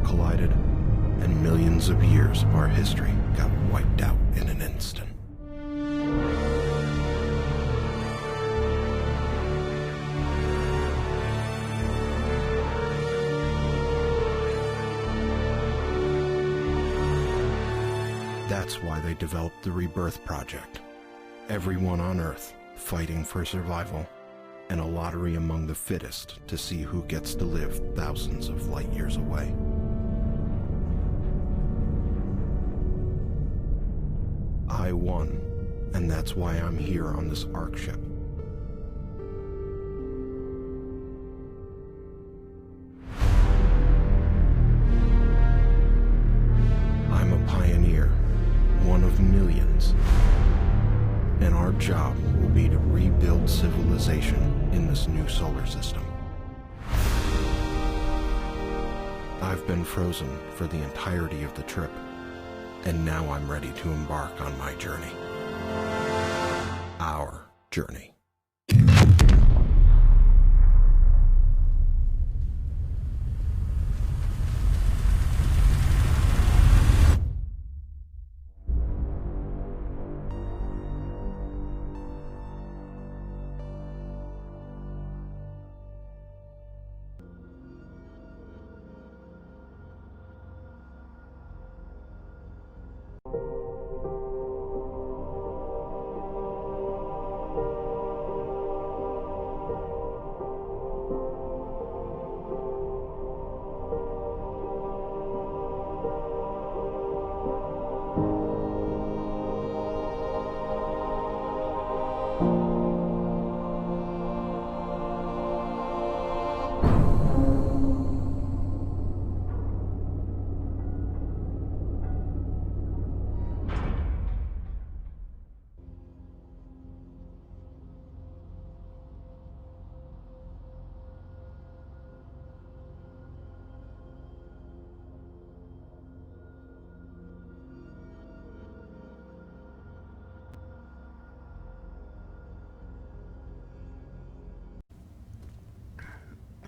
collided, and millions of years of our history got wiped out in an instant. That's why they developed the Rebirth Project. Everyone on Earth fighting for survival, and a lottery among the fittest to see who gets to live thousands of light years away. I won, and that's why I'm here on this Ark ship. I'm a pioneer, one of millions, and our job will be to rebuild civilization in this new solar system. I've been frozen for the entirety of the trip, and now I'm ready to embark on my journey. Our journey.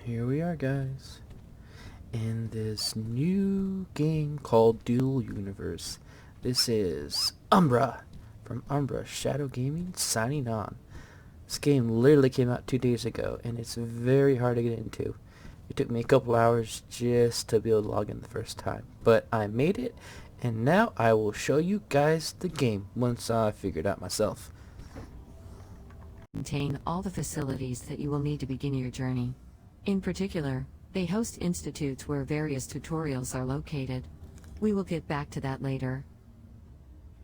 Here we are, guys, in this new game called Dual Universe. This is Umbra from Umbra Shadow Gaming signing on. This game literally came out 2 days ago, and it's very hard to get into. It took me a couple hours just to be able to log in the first time, but I made it, and now I will show you guys the game once I figured it out myself. Contain all the facilities that you will need to begin your journey. In particular, they host institutes where various tutorials are located. We will get back to that later.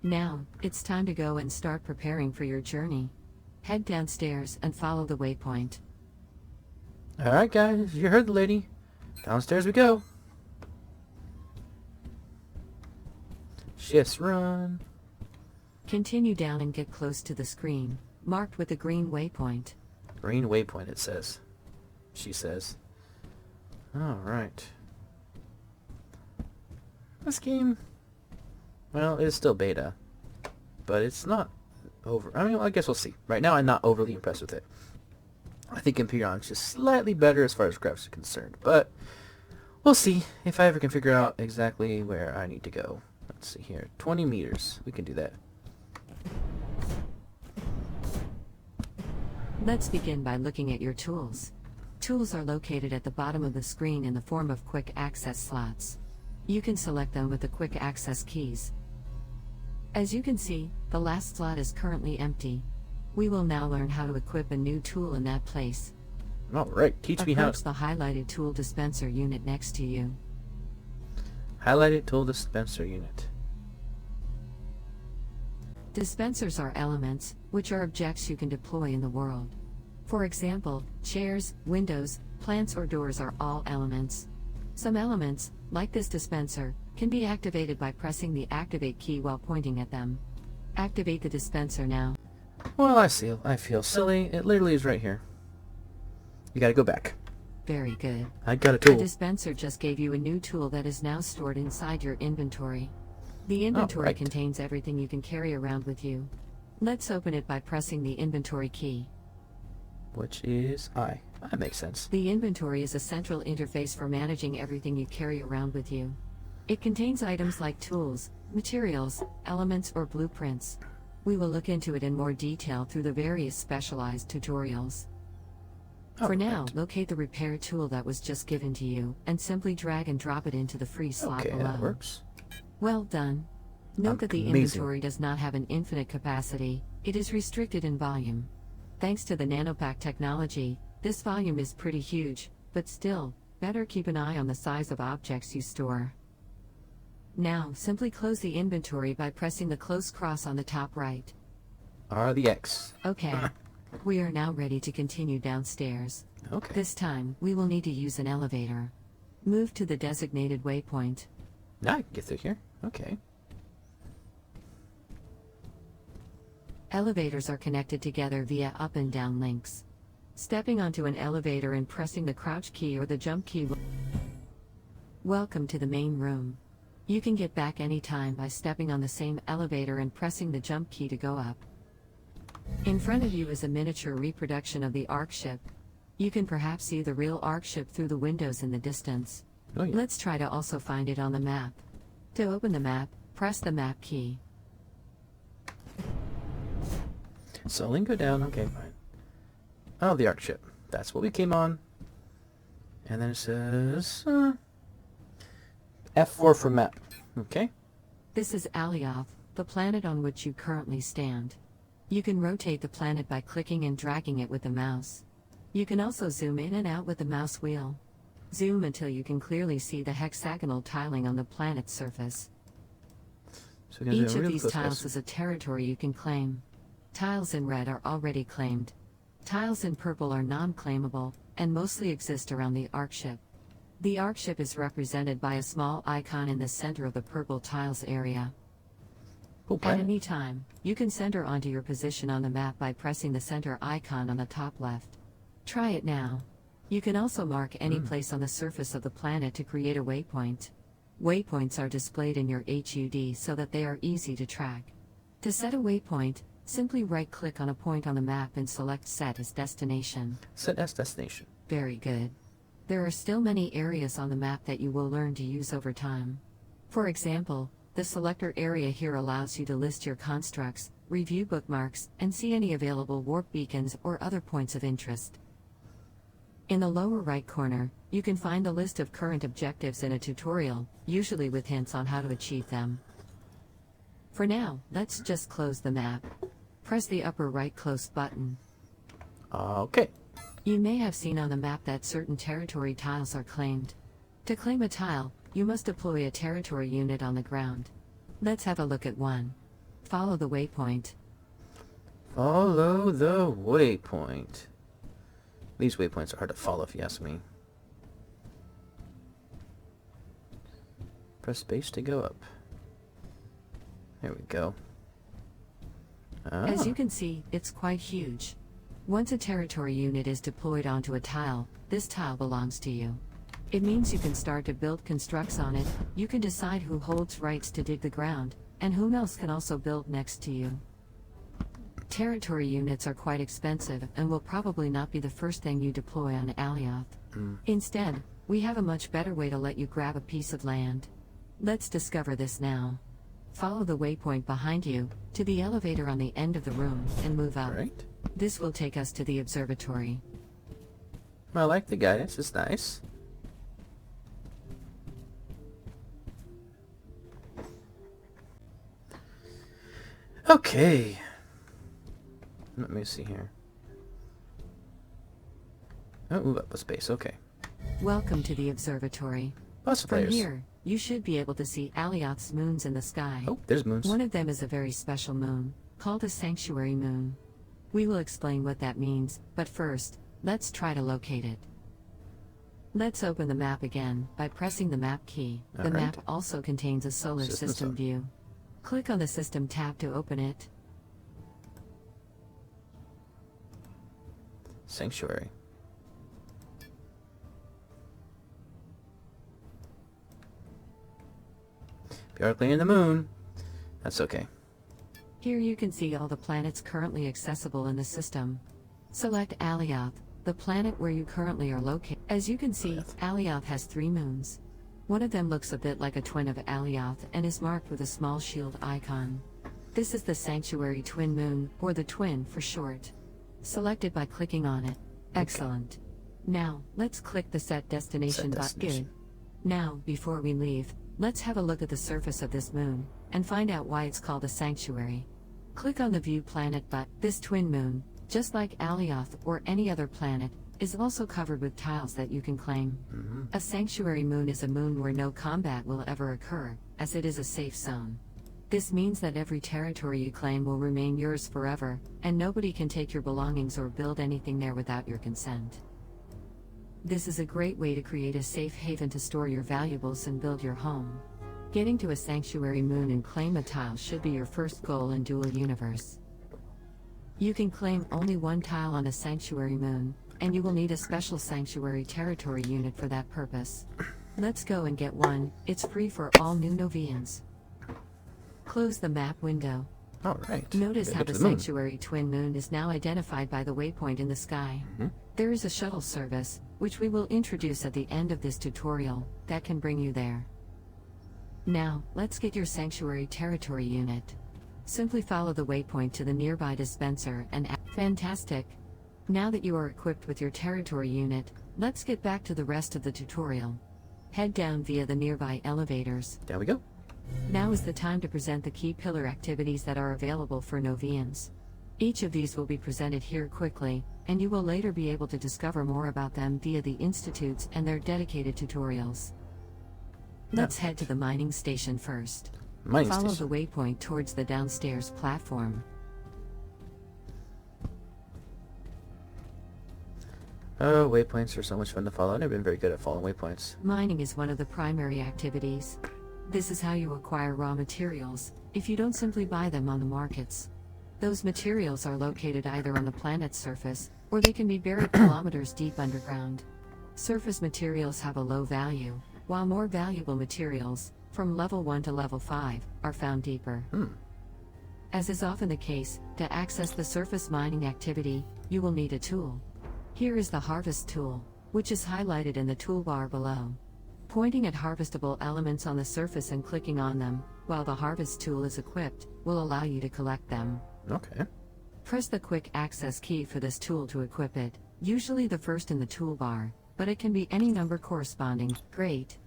Now, it's time to go and start preparing for your journey. Head downstairs and follow the waypoint. Alright guys, you heard the lady. Downstairs we go. Shifts run. Continue down and get close to the screen, marked with a green waypoint. Green waypoint it says. She says. Alright. This game, well, it's still beta, but it's not over. I mean, I guess we'll see. Right now, I'm not overly impressed with it. I think empyrion is just slightly better as far as graphics are concerned, but we'll see if I ever can figure out exactly where I need to go. Let's see here. 20 meters. We can do that. Let's begin by looking at your tools. Tools are located at the bottom of the screen in the form of quick access slots. You can select them with the quick access keys. As you can see, the last slot is currently empty. We will now learn how to equip a new tool in that place. Alright, teach me how. Approach the highlighted tool dispenser unit next to you. Highlighted tool dispenser unit. Dispensers are elements, which are objects you can deploy in the world. For example, chairs, windows, plants or doors are all elements. Some elements, like this dispenser, can be activated by pressing the activate key while pointing at them. Activate the dispenser now. Well, I feel silly. It literally is right here. You gotta go back. Very good. I got a The tool. dispenser just gave you a new tool that is now stored inside your inventory. The inventory right. contains everything you can carry around with you. Let's open it by pressing the inventory key. Which is I. That makes sense. The inventory is a central interface for managing everything you carry around with you. It contains items like tools, materials, elements, or blueprints. We will look into it in more detail through the various specialized tutorials. For now, locate the repair tool that was just given to you, and simply drag and drop it into the free slot below. That works. Well done. Note that the Amazing. inventory does not have an infinite capacity, it is restricted in volume. Thanks to the nanopack technology, this volume is pretty huge, but still, better keep an eye on the size of objects you store. Now, simply close the inventory by pressing the close cross on the top right. R the X. Okay. We are now ready to continue downstairs. Okay. This time, we will need to use an elevator. Move to the designated waypoint. Now I can get through here. Okay. Elevators are connected together via up and down links. Stepping onto an elevator and pressing the crouch key or the jump key will... Welcome to the main room. You can get back anytime by stepping on the same elevator and pressing the jump key to go up. In front of you is a miniature reproduction of the Ark ship. You can perhaps see the real Ark ship through the windows in the distance. Oh, yeah. Let's try to also find it on the map. To open the map, press the map key. So link go down. Okay, fine. Oh, the Ark ship. That's what we came on. And then it says F4 for map. Okay. This is Alioth, the planet on which you currently stand. You can rotate the planet by clicking and dragging it with the mouse. You can also zoom in and out with the mouse wheel. Zoom until you can clearly see the hexagonal tiling on the planet's surface. So we're gonna Each do a of real these close tiles guess. is a territory you can claim. Tiles in red are already claimed. Tiles in purple are non-claimable, and mostly exist around the Ark ship. The Ark ship is represented by a small icon in the center of the purple tiles area. Cool At planet. any time, you can center onto your position on the map by pressing the center icon on the top left. Try it now. You can also mark any place on the surface of the planet to create a waypoint. Waypoints are displayed in your HUD so that they are easy to track. To set a waypoint, simply right-click on a point on the map and select Set as Destination. Set as destination. Very good. There are still many areas on the map that you will learn to use over time. For example, the selector area here allows you to list your constructs, review bookmarks, and see any available warp beacons or other points of interest. In the lower right corner, you can find a list of current objectives in a tutorial, usually with hints on how to achieve them. For now, let's just close the map. Press the upper right close button. Okay. You may have seen on the map that certain territory tiles are claimed. To claim a tile, you must deploy a territory unit on the ground. Let's have a look at one. Follow the waypoint. Follow the waypoint. These waypoints are hard to follow if you ask me. Press space to go up. There we go. As you can see, it's quite huge. Once a territory unit is deployed onto a tile, this tile belongs to you. It means you can start to build constructs on it, you can decide who holds rights to dig the ground, and whom else can also build next to you. Territory units are quite expensive and will probably not be the first thing you deploy on Alioth. Instead, we have a much better way to let you grab a piece of land. Let's discover this now. Follow the waypoint behind you, to the elevator on the end of the room, and move up. Right. This will take us to the observatory. I like the guidance, it's nice. Okay. Let me see here. Oh, move up a space, okay. Welcome to the observatory. Lots of From players. here, you should be able to see Alioth's moons in the sky. Oh, there's moons. One of them is a very special moon, called a sanctuary moon. We will explain what that means, but first, let's try to locate it. Let's open the map again by pressing the map key. The Alright. map also contains a solar System system sub. view. Click on the System tab to open it. Sanctuary. We are clearing the moon. That's okay. Here you can see all the planets currently accessible in the system. Select Alioth, the planet where you currently are located. As you can see, Alioth has 3 moons. One of them looks a bit like a twin of Alioth and is marked with a small shield icon. This is the Sanctuary Twin Moon, or the Twin for short. Select it by clicking on it. Excellent. Now, let's click the Set Destination button. Good. Now, before we leave, let's have a look at the surface of this moon, and find out why it's called a sanctuary. Click on the View Planet button. This twin moon, just like Alioth or any other planet, is also covered with tiles that you can claim. A sanctuary moon is a moon where no combat will ever occur, as it is a safe zone. This means that every territory you claim will remain yours forever, and nobody can take your belongings or build anything there without your consent. This is a great way to create a safe haven to store your valuables and build your home. Getting to a sanctuary moon and claim a tile should be your first goal in Dual Universe. You can claim only 1 tile on a sanctuary moon, and you will need a special sanctuary territory unit for that purpose. Let's go and get one. It's free for all new Novians. Close the map window. Alright. Notice how the sanctuary twin moon is now identified by the waypoint in the sky. There is a shuttle service, which we will introduce at the end of this tutorial, that can bring you there. Now, let's get your sanctuary territory unit. Simply follow the waypoint to the nearby dispenser and fantastic! Now that you are equipped with your territory unit, let's get back to the rest of the tutorial. Head down via the nearby elevators. There we go. Now is the time to present the key pillar activities that are available for Novians. Each of these will be presented here quickly, and you will later be able to discover more about them via the institutes and their dedicated tutorials. Let's head to the mining station first. Follow the waypoint towards the downstairs platform. Oh, waypoints are so much fun to follow. I've never been very good at following waypoints. Mining is one of the primary activities. This is how you acquire raw materials, if you don't simply buy them on the markets. Those materials are located either on the planet's surface, or they can be buried kilometers deep underground. Surface materials have a low value, while more valuable materials, from level 1 to level 5, are found deeper. As is often the case, to access the surface mining activity, you will need a tool. Here is the Harvest tool, which is highlighted in the toolbar below. Pointing at harvestable elements on the surface and clicking on them, while the Harvest tool is equipped, will allow you to collect them. Okay. Press the Quick Access key for this tool to equip it, usually the first in the toolbar, but it can be any number corresponding. Great.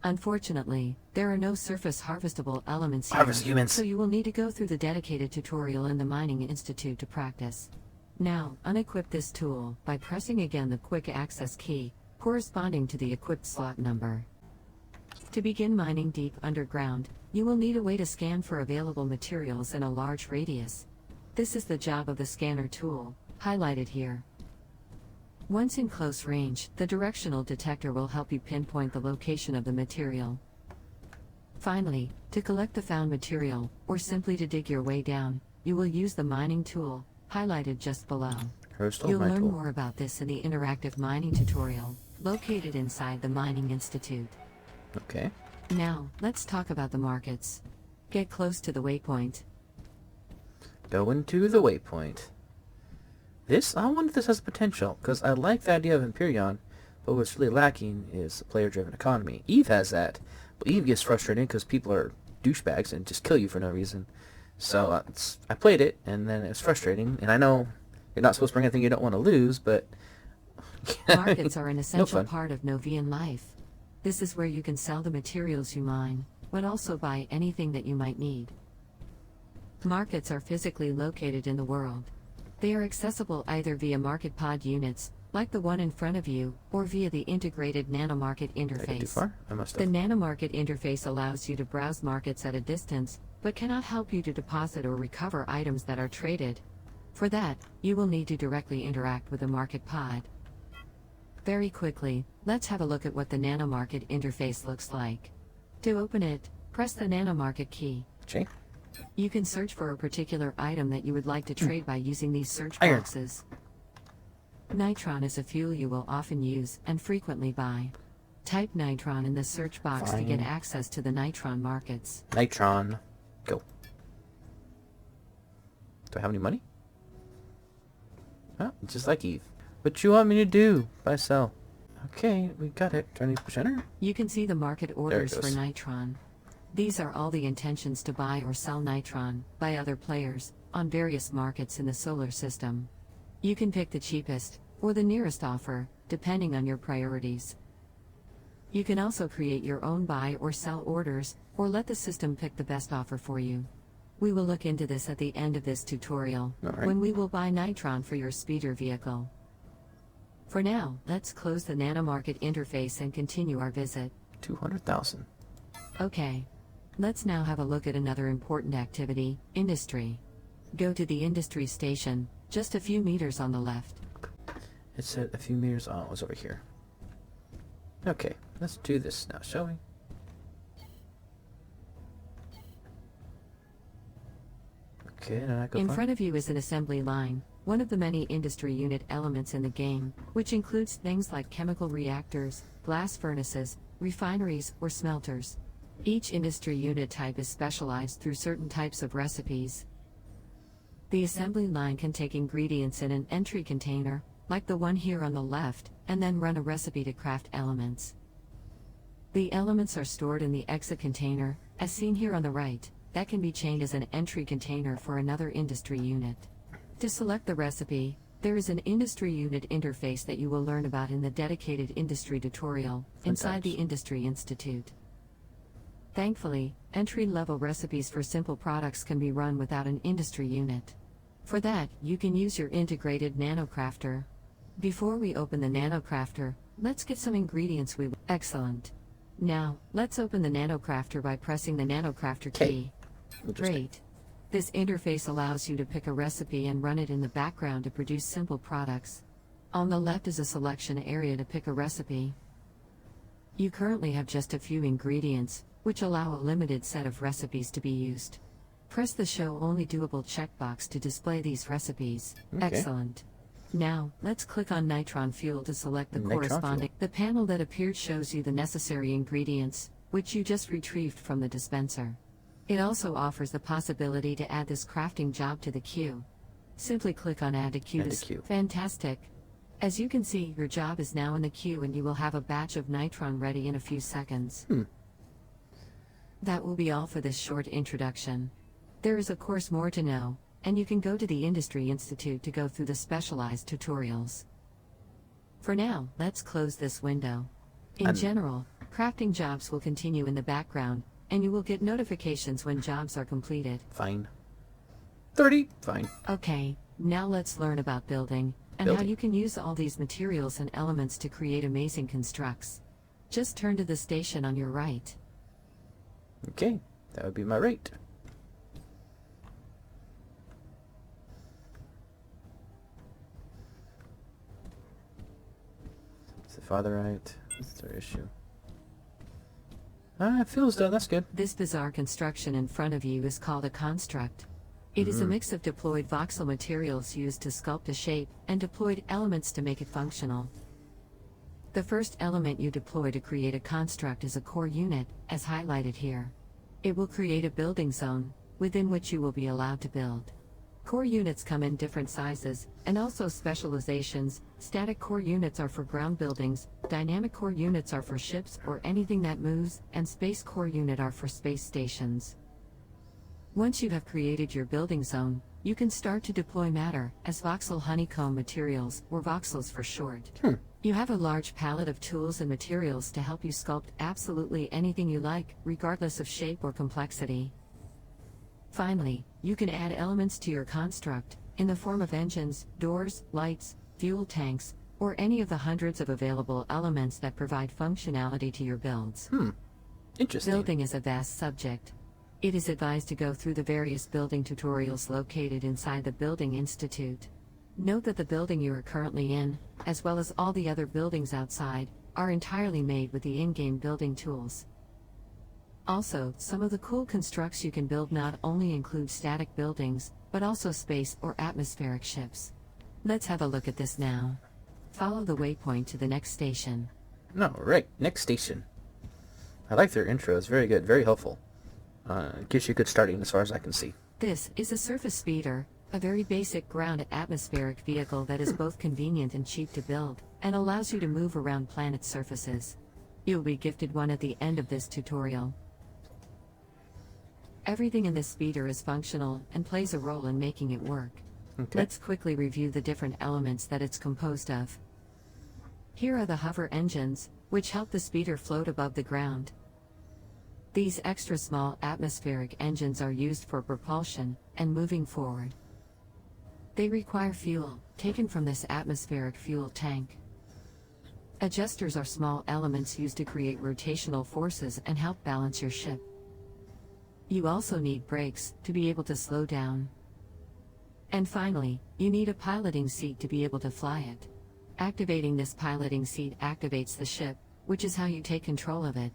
Unfortunately, there are no surface harvestable elements here, Harvest humans. so you will need to go through the dedicated tutorial in the Mining Institute to practice. Now, unequip this tool by pressing again the Quick Access key, corresponding to the equipped slot number. To begin mining deep underground, you will need a way to scan for available materials in a large radius. This is the job of the scanner tool, highlighted here. Once in close range, the directional detector will help you pinpoint the location of the material. Finally, to collect the found material, or simply to dig your way down, you will use the mining tool, highlighted just below. You'll learn more about this in the interactive mining tutorial, located inside the Mining Institute. Okay. Now, let's talk about the markets. Get close to the waypoint. Going to the waypoint. I wonder if this has potential, because I like the idea of Empyrion, but what's really lacking is a player-driven economy. Eve has that, but Eve gets frustrating because people are douchebags and just kill you for no reason. So I played it, and then it was frustrating, and I know you're not supposed to bring anything you don't want to lose, but... Markets are an essential part of Novian life. This is where you can sell the materials you mine, but also buy anything that you might need. Markets are physically located in the world. They are accessible either via market pod units, like the one in front of you, or via the integrated nanomarket interface. Did I get too far? I must have. The nanomarket interface allows you to browse markets at a distance, but cannot help you to deposit or recover items that are traded. For that, you will need to directly interact with the market pod. Very quickly, let's have a look at what the nanomarket interface looks like. To open it, press the nanomarket key. Okay. You can search for a particular item that you would like to trade by using these search boxes. Nitron is a fuel you will often use and frequently buy. Type Nitron in the search box to get access to the Nitron markets. Nitron. Go. Do I have any money? Oh, just like Eve. What you want me to do? Buy, sell. Okay, we got it. 20%er? You can see the market orders for goes. Nitron. These are all the intentions to buy or sell Nitron by other players on various markets in the solar system. You can pick the cheapest or the nearest offer, depending on your priorities. You can also create your own buy or sell orders, or let the system pick the best offer for you. We will look into this at the end of this tutorial, Alright. when we will buy Nitron for your speeder vehicle. For now, let's close the nanomarket interface and continue our visit. 200,000. Okay. Let's now have a look at another important activity, industry. Go to the industry station, just a few meters on the left. It said a few meters. Oh, it was over here. Okay, let's do this now, shall we? Okay, and I go In find- front of you is an assembly line, one of the many industry unit elements in the game, which includes things like chemical reactors, glass furnaces, refineries, or smelters. Each industry unit type is specialized through certain types of recipes. The assembly line can take ingredients in an entry container, like the one here on the left, and then run a recipe to craft elements. The elements are stored in the exit container, as seen here on the right, that can be chained as an entry container for another industry unit. To select the recipe, there is an industry unit interface that you will learn about in the dedicated industry tutorial, inside the Industry Institute. Thankfully, entry-level recipes for simple products can be run without an industry unit. For that, you can use your integrated nanocrafter. Before we open the nanocrafter, let's get some ingredients we Excellent. Now, let's open the nanocrafter by pressing the nanocrafter key. Interesting. Great. This interface allows you to pick a recipe and run it in the background to produce simple products. On the left is a selection area to pick a recipe. You currently have just a few ingredients, which allow a limited set of recipes to be used. Press the Show Only Doable checkbox to display these recipes. Okay. Excellent. Now, let's click on Nitron Fuel to select the Nitron corresponding. The panel that appeared shows you the necessary ingredients, which you just retrieved from the dispenser. It also offers the possibility to add this crafting job to the queue. Simply click on Add to Queue. Add to queue. Fantastic. As you can see, your job is now in the queue and you will have a batch of Nitron ready in a few seconds. That will be all for this short introduction. There is of course more to know, and you can go to the Industry Institute to go through the specialized tutorials. For now, let's close this window. In general, crafting jobs will continue in the background, and you will get notifications when jobs are completed. Fine. 30. Fine. Okay, now let's learn about building, and how you can use all these materials and elements to create amazing constructs. Just turn to the station on your right. Okay, that would be my rate. Is the father right? What's their issue? Ah, it feels done. That's good. This bizarre construction in front of you is called a construct. It is a mix of deployed voxel materials used to sculpt a shape, and deployed elements to make it functional. The first element you deploy to create a construct is a core unit, as highlighted here. It will create a building zone, within which you will be allowed to build. Core units come in different sizes, and also specializations. Static core units are for ground buildings, dynamic core units are for ships or anything that moves, and space core unit are for space stations. Once you have created your building zone, you can start to deploy matter, as voxel honeycomb materials, or voxels for short. You have a large palette of tools and materials to help you sculpt absolutely anything you like, regardless of shape or complexity. Finally, you can add elements to your construct, in the form of engines, doors, lights, fuel tanks, or any of the hundreds of available elements that provide functionality to your builds. Interesting. Building is a vast subject. It is advised to go through the various building tutorials located inside the Building Institute. Note that the building you are currently in, as well as all the other buildings outside, are entirely made with the in-game building tools. Also, some of the cool constructs you can build not only include static buildings, but also space or atmospheric ships. Let's have a look at this now. Follow the waypoint to the next station. No, right. Next station. I like their intro. It's very good. Very helpful. Gives you a good starting as far as I can see. This is a surface speeder, a very basic ground atmospheric vehicle that is both convenient and cheap to build, and allows you to move around planet surfaces. You'll be gifted one at the end of this tutorial. Everything in this speeder is functional and plays a role in making it work. Okay. Let's quickly review the different elements that it's composed of. Here are the hover engines, which help the speeder float above the ground. These extra small atmospheric engines are used for propulsion and moving forward. They require fuel, taken from this atmospheric fuel tank. Adjusters are small elements used to create rotational forces and help balance your ship. You also need brakes to be able to slow down. And finally, you need a piloting seat to be able to fly it. Activating this piloting seat activates the ship, which is how you take control of it.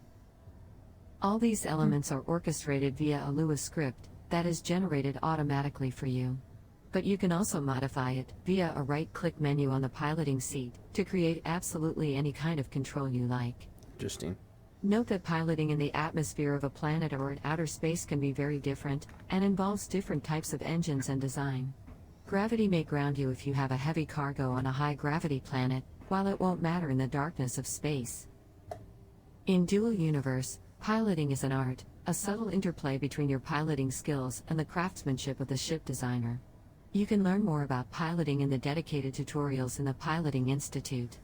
All these elements are orchestrated via a Lua script that is generated automatically for you. But you can also modify it via a right-click menu on the piloting seat to create absolutely any kind of control you like. Interesting. Note that piloting in the atmosphere of a planet or in outer space can be very different, and involves different types of engines and design. Gravity may ground you if you have a heavy cargo on a high-gravity planet, while it won't matter in the darkness of space. In Dual Universe, piloting is an art, a subtle interplay between your piloting skills and the craftsmanship of the ship designer. You can learn more about piloting in the dedicated tutorials in the Piloting Institute.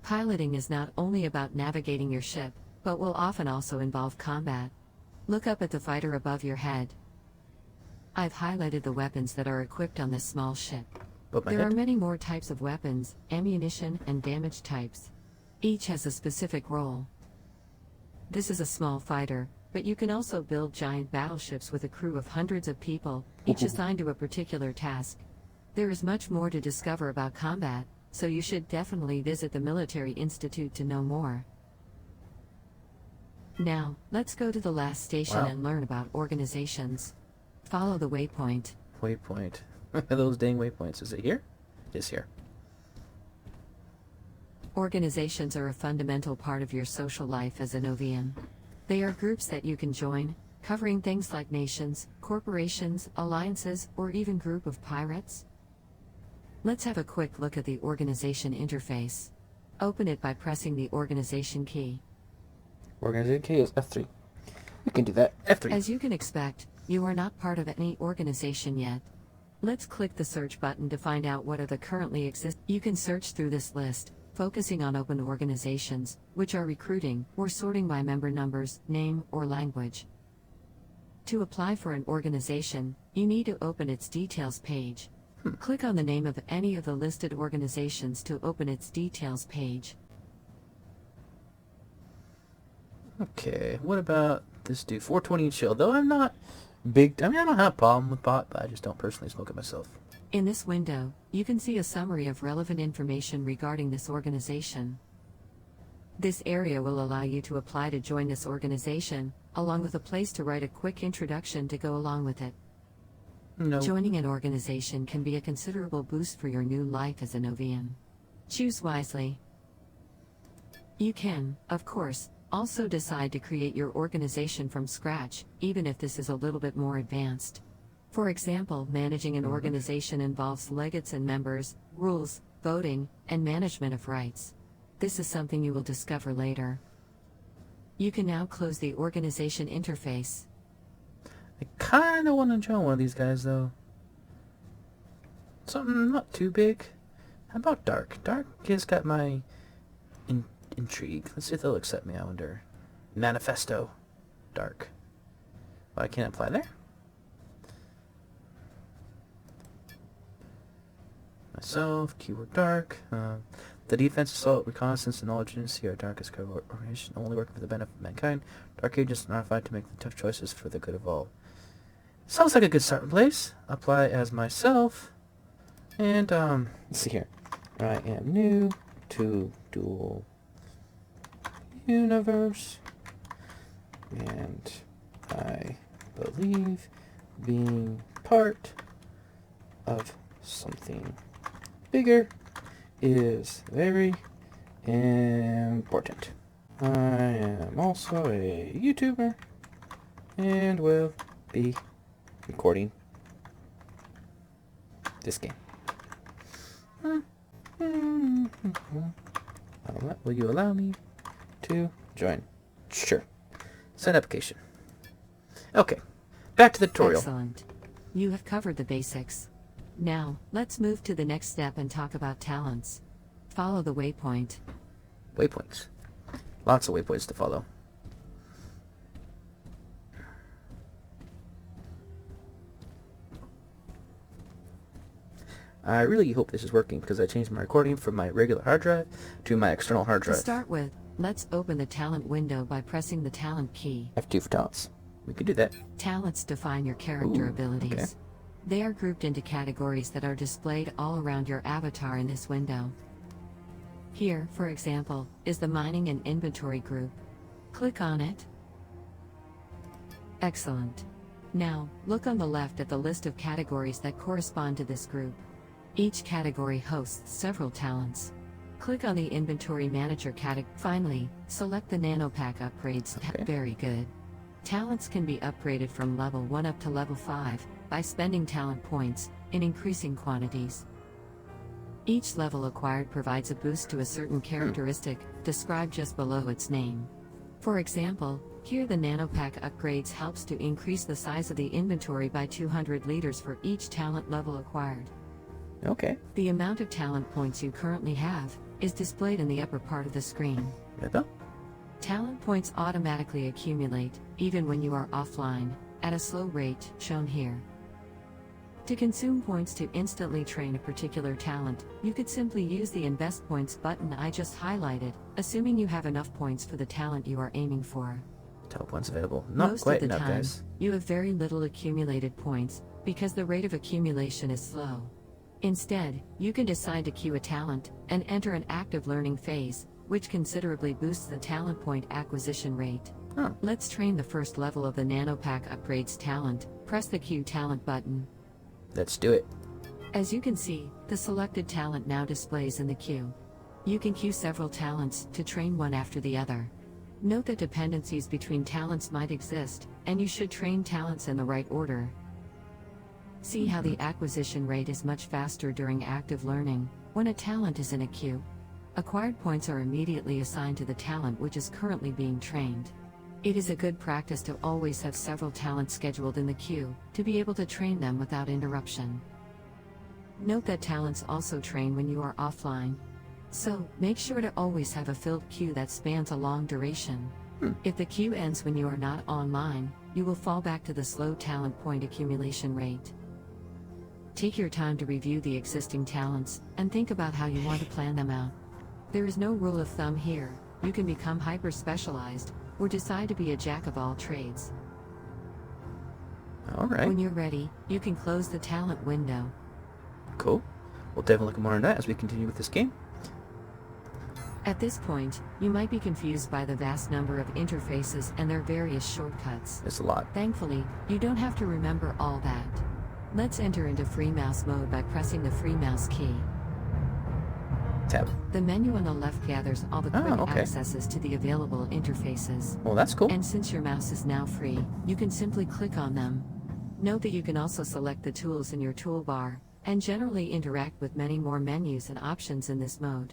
Piloting is not only about navigating your ship, but will often also involve combat. Look up at the fighter above your head. I've highlighted the weapons that are equipped on this small ship. There are many more types of weapons, ammunition, and damage types. Each has a specific role. This is a small fighter, but you can also build giant battleships with a crew of hundreds of people, each assigned to a particular task. There is much more to discover about combat, so you should definitely visit the Military Institute to know more. Now, let's go to the last station and learn about organizations. Follow the waypoint. Waypoint. Those dang waypoints. Is it here? It is here. Organizations are a fundamental part of your social life as a Novian. They are groups that you can join, covering things like nations, corporations, alliances, or even group of pirates. Let's have a quick look at the organization interface. Open it by pressing the organization key. Organization key is F3. We can do that. F3. As you can expect, you are not part of any organization yet. Let's click the search button to find out what are the currently exist. You can search through this list, focusing on open organizations, which are recruiting, or sorting by member numbers, name, or language. To apply for an organization, you need to open its details page. Click on the name of any of the listed organizations to open its details page. Okay, what about this dude? 420 chill. Though I'm not big, I don't have a problem with pot, but I just don't personally smoke it myself. In this window, you can see a summary of relevant information regarding this organization. This area will allow you to apply to join this organization, along with a place to write a quick introduction to go along with it. No. Joining an organization can be a considerable boost for your new life as a Novian. Choose wisely. You can, of course, also decide to create your organization from scratch, even if this is a little bit more advanced. For example, managing an organization involves legates and members, rules, voting, and management of rights. This is something you will discover later. You can now close the organization interface. I kind of want to join one of these guys, though. Something not too big. How about Dark? Dark has got my intrigue. Let's see if they'll accept me, I wonder. Manifesto. Dark. Well, I can't apply there. Myself, keyword Dark. The defense, assault, reconnaissance, and knowledge agency are Darkest cover organization, only working for the benefit of mankind. Dark agents are notified to make the tough choices for the good of all. Sounds like a good starting place. Apply as myself. And, let's see here. I am new to Dual Universe. And I believe being part of something bigger is very important. I am also a YouTuber and will be recording this game. Will you allow me to join? Sure. Send application. Okay, back to the tutorial. Excellent. You have covered the basics. Now, let's move to the next step and talk about talents. Follow the waypoint. Waypoints. Lots of waypoints to follow. I really hope this is working because I changed my recording from my regular hard drive to my external hard To drive. start with, let's open the talent window by pressing the talent key. F2 for talents. We can do that. Talents define your character abilities. okay. They are grouped into categories that are displayed all around your avatar in this window. Here, for example, is the mining and inventory group. Click on it. Excellent. Now, look on the left at the list of categories that correspond to this group. Each category hosts several talents. Click on the Inventory Manager category. Finally, select the Nanopack Upgrades tab. Okay. Very good. Talents can be upgraded from level 1 up to level 5 by spending talent points in increasing quantities. Each level acquired provides a boost to a certain characteristic described just below its name. For example, here the Nanopack Upgrades helps to increase the size of the inventory by 200 liters for each talent level acquired. Okay. The amount of talent points you currently have is displayed in the upper part of the screen. Right though? Talent points automatically accumulate, even when you are offline, at a slow rate, shown here. To consume points to instantly train a particular talent, you could simply use the Invest Points button I just highlighted, assuming you have enough points for the talent you are aiming for. Total points available. Not Most quite of the enough, time, guys. you have very little accumulated points, because the rate of accumulation is slow. Instead, you can decide to queue a talent, and enter an active learning phase, which considerably boosts the talent point acquisition rate. Oh. Let's train the first level of the Nanopack Upgrades talent. Press the Queue Talent button. Let's do it. As you can see, the selected talent now displays in the queue. You can queue several talents to train one after the other. Note that dependencies between talents might exist, and you should train talents in the right order. See how the acquisition rate is much faster during active learning, when a talent is in a queue. Acquired points are immediately assigned to the talent which is currently being trained. It is a good practice to always have several talents scheduled in the queue, to be able to train them without interruption. Note that talents also train when you are offline. So, make sure to always have a filled queue that spans a long duration. If the queue ends when you are not online, you will fall back to the slow talent point accumulation rate. Take your time to review the existing talents, and think about how you want to plan them out. There is no rule of thumb here. You can become hyper-specialized, or decide to be a jack of all trades. Alright. When you're ready, you can close the talent window. Cool. We'll definitely look more on that as we continue with this game. At this point, you might be confused by the vast number of interfaces and their various shortcuts. It's a lot. Thankfully, you don't have to remember all that. Let's enter into free mouse mode by pressing the free mouse key. Tab. The menu on the left gathers all the quick okay. accesses to the available interfaces. Well, that's cool. And since your mouse is now free, you can simply click on them. Note that you can also select the tools in your toolbar, and generally interact with many more menus and options in this mode.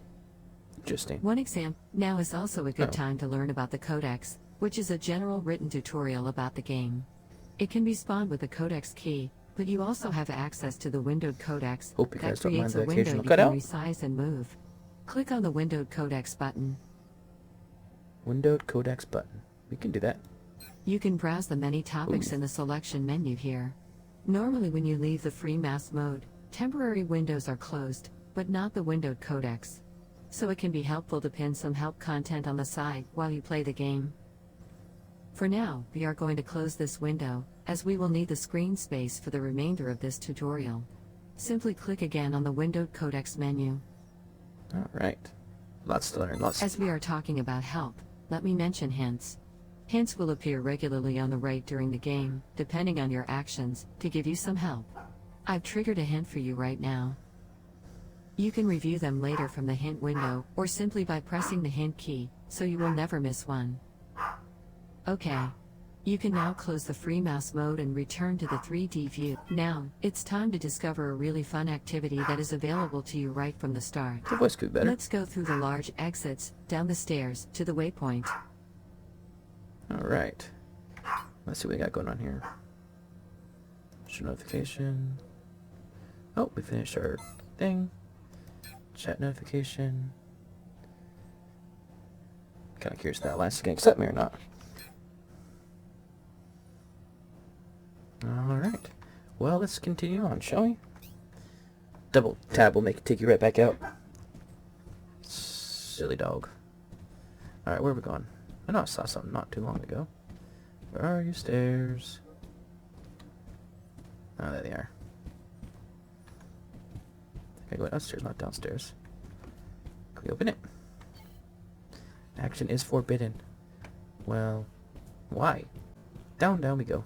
Interesting. One example now is also a good time to learn about the codex, which is a general written tutorial about the game. It can be spawned with the codex key, but you also have access to the windowed codex Hope you that guys don't mind creates the a window occasional you can cutout. resize and move. Click on the windowed codex button. Windowed codex button. We can do that. You can browse the many topics in the selection menu here. Normally when you leave the free mouse mode, temporary windows are closed, but not the windowed codex. So it can be helpful to pin some help content on the side while you play the game. For now, we are going to close this window, as we will need the screen space for the remainder of this tutorial. Simply click again on the windowed codex menu. Alright. Lots to learn. Lots. As we are talking about help, let me mention hints. Hints will appear regularly on the right during the game, depending on your actions, to give you some help. I've triggered a hint for you right now. You can review them later from the hint window, or simply by pressing the hint key, so you will never miss one. Okay. You can now close the free mouse mode and return to the 3D view. Now, it's time to discover a really fun activity that is available to you right from the start. The voice could be better. Let's go through the large exits, down the stairs, to the waypoint. Alright. Let's see what we got going on here. Show notification. Oh, we finished our thing. Chat notification. Kind of curious if that last can accept me or not. Alright. Well, let's continue on, shall we? Double tab will make it take you right back out. Silly dog. Alright, where are we going? I know I saw something not too long ago. Where are you, stairs? Oh, there they are. I go upstairs, not downstairs. Can we open it? Action is forbidden. Well, why? Down we go.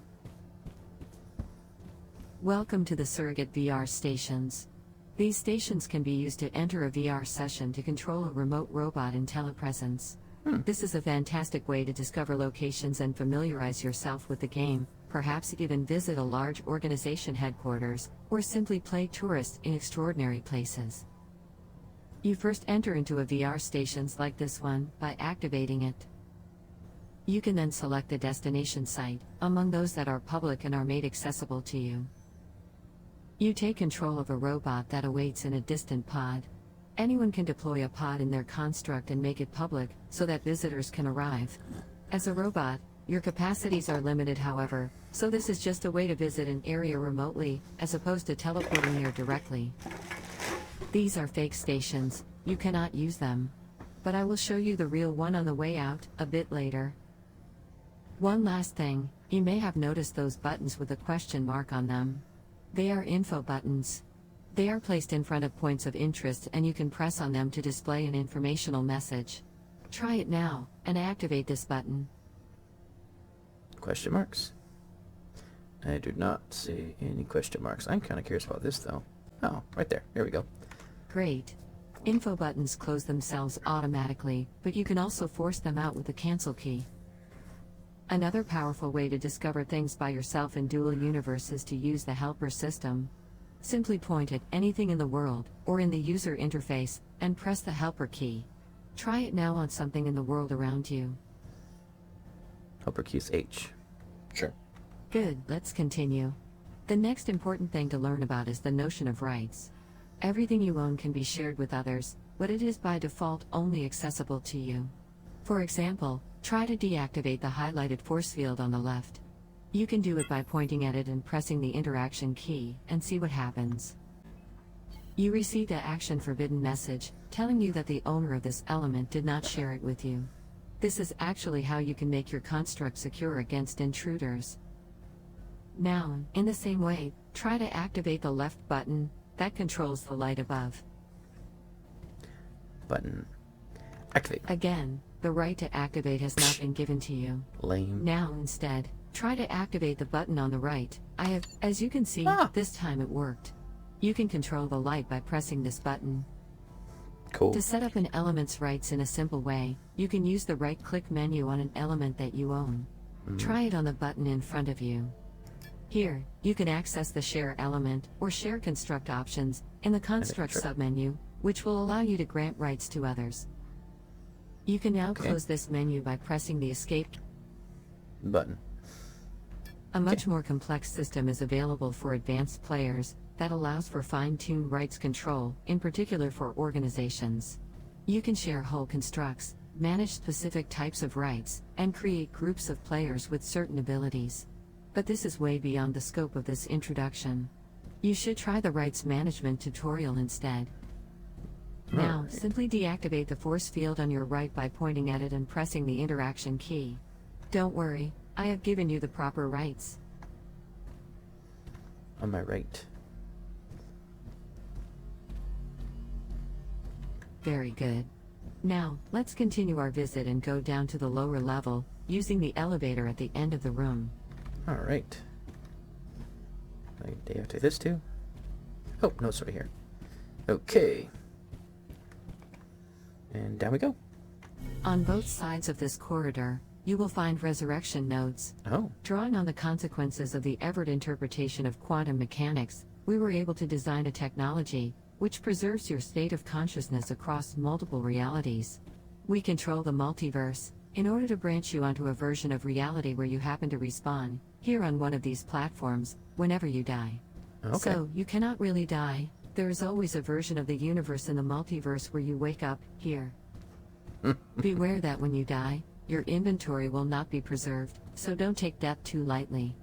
Welcome to the surrogate VR stations. These stations can be used to enter a VR session to control a remote robot in telepresence. This is a fantastic way to discover locations and familiarize yourself with the game, perhaps even visit a large organization headquarters, or simply play tourist in extraordinary places. You first enter into a VR stations like this one by activating it. You can then select the destination site, among those that are public and are made accessible to you. You take control of a robot that awaits in a distant pod. Anyone can deploy a pod in their construct and make it public, so that visitors can arrive. As a robot, your capacities are limited however, so this is just a way to visit an area remotely, as opposed to teleporting there directly. These are fake stations, you cannot use them. But I will show you the real one on the way out, a bit later. One last thing, you may have noticed those buttons with a question mark on them. They are info buttons. They are placed in front of points of interest and you can press on them to display an informational message. Try it now, and activate this button. Question marks? I do not see any question marks. I'm kind of curious about this though. Oh, right there. Here we go. Great. Info buttons close themselves automatically, but you can also force them out with the cancel key. Another powerful way to discover things by yourself in Dual Universe is to use the helper system. Simply point at anything in the world, or in the user interface, and press the helper key. Try it now on something in the world around you. Helper key is H. Sure. Good, let's continue. The next important thing to learn about is the notion of rights. Everything you own can be shared with others, but it is by default only accessible to you. For example, try to deactivate the highlighted force field on the left. You can do it by pointing at it and pressing the interaction key, and see what happens. You receive the action forbidden message, telling you that the owner of this element did not share it with you. This is actually how you can make your construct secure against intruders. Now, in the same way, try to activate the left button, that controls the light above. Button. Activate. Again, the right to activate has not been given to you. Lame. Now instead, try to activate the button on the right. As you can see, this time it worked. You can control the light by pressing this button. Cool. To set up an element's rights in a simple way, you can use the right-click menu on an element that you own. Try it on the button in front of you. Here, you can access the Share Element, or Share Construct options, in the Construct submenu, which will allow you to grant rights to others. You can now close this menu by pressing the Escape button. A much more complex system is available for advanced players, that allows for fine-tuned rights control, in particular for organizations. You can share whole constructs, manage specific types of rights, and create groups of players with certain abilities. But this is way beyond the scope of this introduction. You should try the rights management tutorial instead. Now, simply deactivate the force field on your right by pointing at it and pressing the interaction key. Don't worry, I have given you the proper rights. On my right. Very good. Now, let's continue our visit and go down to the lower level, using the elevator at the end of the room. Alright. I deactivate this too? Oh, no, it's right here. Okay. And down we go. On both sides of this corridor, you will find resurrection nodes. Oh. Drawing on the consequences of the Everett interpretation of quantum mechanics, we were able to design a technology which preserves your state of consciousness across multiple realities. We control the multiverse in order to branch you onto a version of reality where you happen to respawn here on one of these platforms whenever you die. Okay. So, you cannot really die. There is always a version of the universe in the multiverse where you wake up here. Beware that when you die, your inventory will not be preserved, so don't take death too lightly.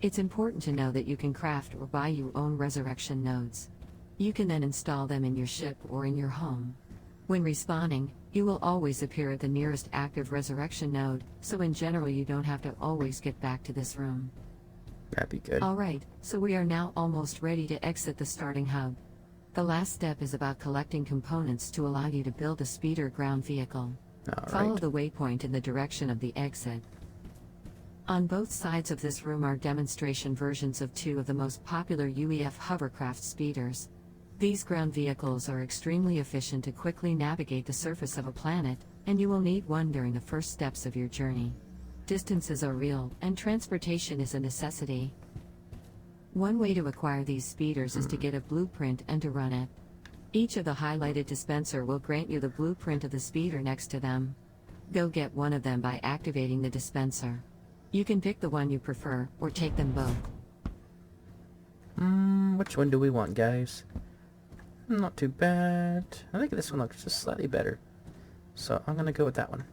It's important to know that you can craft or buy your own resurrection nodes. You can then install them in your ship or in your home. When respawning, you will always appear at the nearest active resurrection node, so in general you don't have to always get back to this room. That'd be good. Alright, so we are now almost ready to exit the starting hub. The last step is about collecting components to allow you to build a speeder ground vehicle. Follow the waypoint in the direction of the exit. On both sides of this room are demonstration versions of two of the most popular UEF hovercraft speeders. These ground vehicles are extremely efficient to quickly navigate the surface of a planet, and you will need one during the first steps of your journey. Distances are real, and transportation is a necessity. One way to acquire these speeders is to get a blueprint and to run it. Each of the highlighted dispenser will grant you the blueprint of the speeder next to them. Go get one of them by activating the dispenser. You can pick the one you prefer, or take them both. Which one do we want, guys? Not too bad. I think this one looks just slightly better. So I'm gonna go with that one.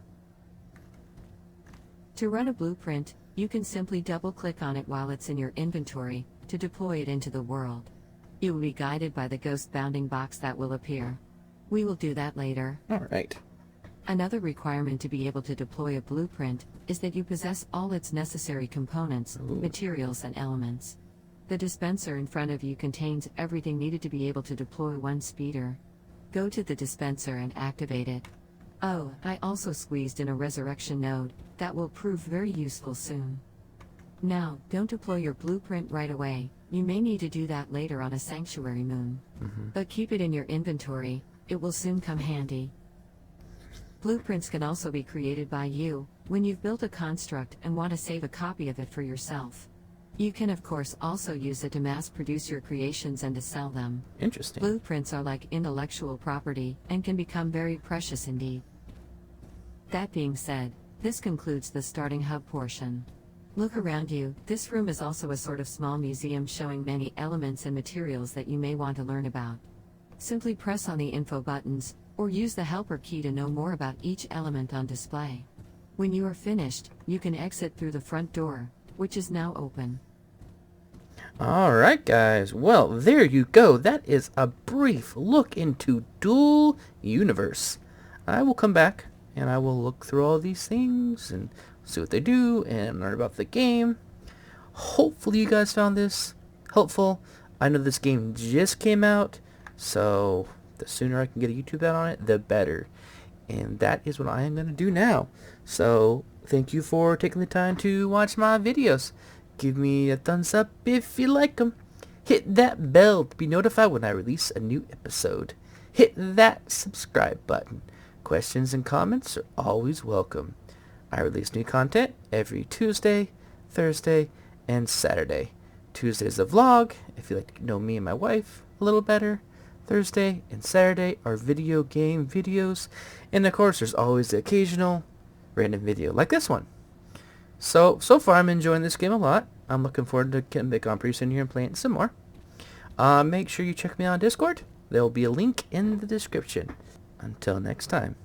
To run a blueprint, you can simply double-click on it while it's in your inventory, to deploy it into the world. You will be guided by the ghost bounding box that will appear. We will do that later. Alright. Another requirement to be able to deploy a blueprint is that you possess all its necessary components, materials and elements. The dispenser in front of you contains everything needed to be able to deploy one speeder. Go to the dispenser and activate it. Oh, I also squeezed in a resurrection node that will prove very useful soon. Now, don't deploy your blueprint right away. You may need to do that later on a sanctuary moon. But keep it in your inventory, it will soon come handy. Blueprints can also be created by you when you've built a construct and want to save a copy of it for yourself. You can of course also use it to mass produce your creations and to sell them. Interesting. Blueprints are like intellectual property and can become very precious indeed. That being said, this concludes the starting hub portion. Look around you. This room is also a sort of small museum showing many elements and materials that you may want to learn about. Simply press on the info buttons, or use the helper key to know more about each element on display. When you are finished, you can exit through the front door, which is now open. Alright guys, well there you go. That is a brief look into Dual Universe. I will come back and I will look through all these things and see what they do and learn about the game. Hopefully you guys found this helpful. I know this game just came out, so the sooner I can get a YouTube out on it, the better. And that is what I am going to do now. So thank you for taking the time to watch my videos. Give me a thumbs up if you like them. Hit that bell to be notified when I release a new episode. Hit that subscribe button. Questions and comments are always welcome. I release new content every Tuesday, Thursday, and Saturday. Tuesday is a vlog, if you'd like to know me and my wife a little better. Thursday and Saturday are video game videos. And of course, there's always the occasional random video like this one. So far I'm enjoying this game a lot. I'm looking forward to getting back on pretty soon here and playing some more. Make sure you check me out on Discord. There will be a link in the description. Until next time.